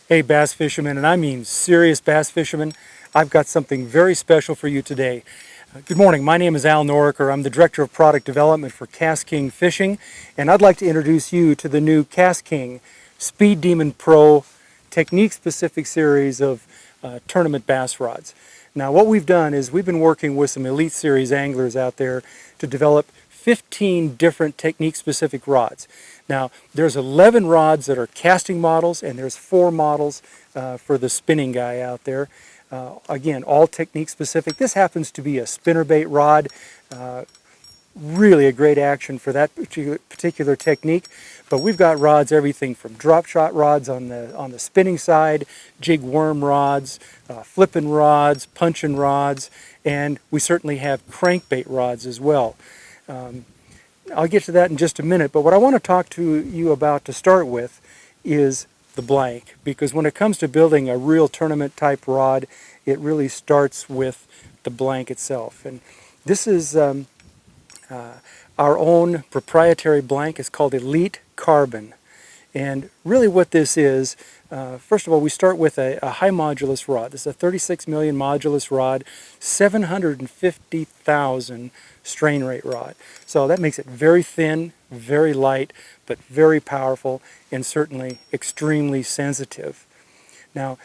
Hey bass fishermen, and I mean serious bass fishermen, I've got something very special for you today. Good morning, my name is Al Noriker. I'm the Director of Product Development for KastKing Fishing, and I'd like to introduce you to the new KastKing Speed Demon Pro technique-specific series of tournament bass rods. Now what we've done is we've been working with some Elite Series anglers out there to develop 15 different technique-specific rods. Now, there's 11 rods that are casting models, and there's 4 models for the spinning guy out there. Again, all technique-specific. This happens to be a spinnerbait rod. Really a great action for that particular technique. But we've got rods, everything from drop shot rods on the spinning side, jig worm rods, flipping rods, punching rods, and we certainly have crankbait rods as well. I'll get to that in just a minute, but what I want to talk to you about to start with is the blank, because when it comes to building a real tournament type rod, it really starts with the blank itself. And this is our own proprietary blank. It's called Elite Carbon. And really what this is, first of all, we start with a high modulus rod. This is a 36 million modulus rod, 750,000 strain rate rod. So that makes it very thin, very light, but very powerful, and certainly extremely sensitive. Now,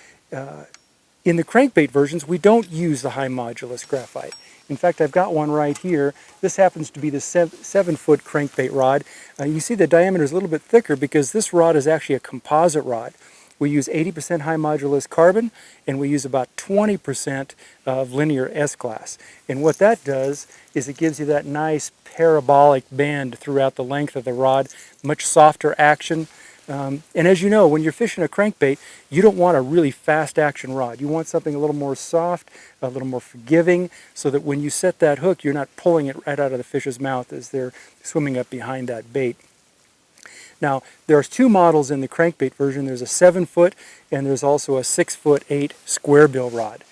in the crankbait versions, we don't use the high modulus graphite. In fact, I've got one right here. This happens to be the 7-foot crankbait rod. You see the diameter is a little bit thicker because this rod is actually a composite rod. We use 80% high modulus carbon, and we use about 20% of linear S-class. And what that does is it gives you that nice parabolic bend throughout the length of the rod, much softer action. And as you know, when you're fishing a crankbait, you don't want a really fast action rod. You want something a little more soft, a little more forgiving, so that when you set that hook, you're not pulling it right out of the fish's mouth as they're swimming up behind that bait. Now, there's 2 models in the crankbait version. There's a 7-foot and there's also a 6'8" square bill rod.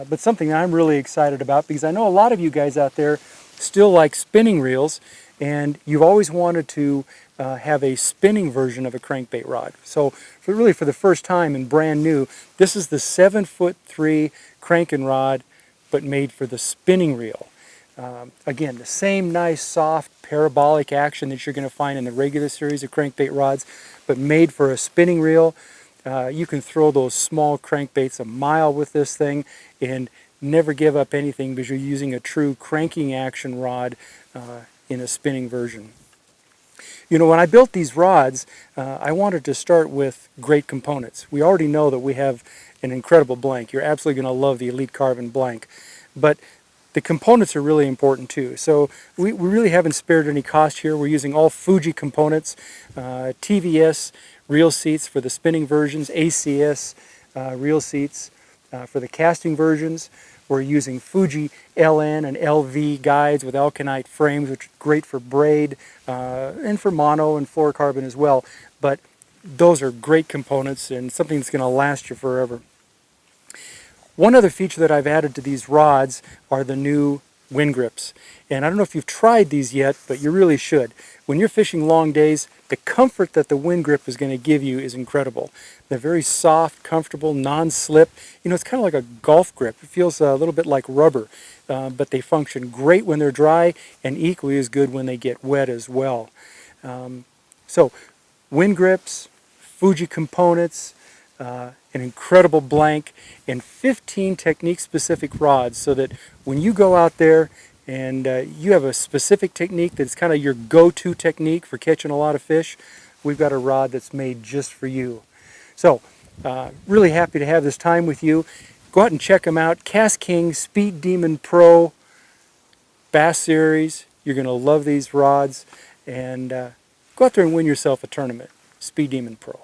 But something I'm really excited about, because I know a lot of you guys out there still like spinning reels, and you've always wanted to have a spinning version of a crankbait rod. So for the first time and brand new, this is the 7'3" cranking rod, but made for the spinning reel. Again, the same nice soft parabolic action that you're going to find in the regular series of crankbait rods, but made for a spinning reel. You can throw those small crankbaits a mile with this thing and never give up anything, because you're using a true cranking action rod in a spinning version. You know, when I built these rods, I wanted to start with great components. We already know that we have an incredible blank. You're absolutely going to love the Elite Carbon blank. But the components are really important too. So we really haven't spared any cost here. We're using all Fuji components, TVS reel seats for the spinning versions, ACS reel seats for the casting versions. We're using Fuji LN and LV guides with alkanite frames, which are great for braid and for mono and fluorocarbon as well. But those are great components and something that's going to last you forever. One other feature that I've added to these rods are the new WINN grips. And I don't know if you've tried these yet, but you really should. When you're fishing long days, the comfort that the WINN grip is going to give you is incredible. They're very soft, comfortable, non-slip. You know, it's kind of like a golf grip. It feels a little bit like rubber, but they function great when they're dry and equally as good when they get wet as well. So, WINN grips, Fuji components, an incredible blank, and 15 technique-specific rods, so that when you go out there and you have a specific technique that's kind of your go-to technique for catching a lot of fish, we've got a rod that's made just for you. So, really happy to have this time with you. Go out and check them out. KastKing Speed Demon Pro Bass Series. You're going to love these rods, and go out there and win yourself a tournament. Speed Demon Pro.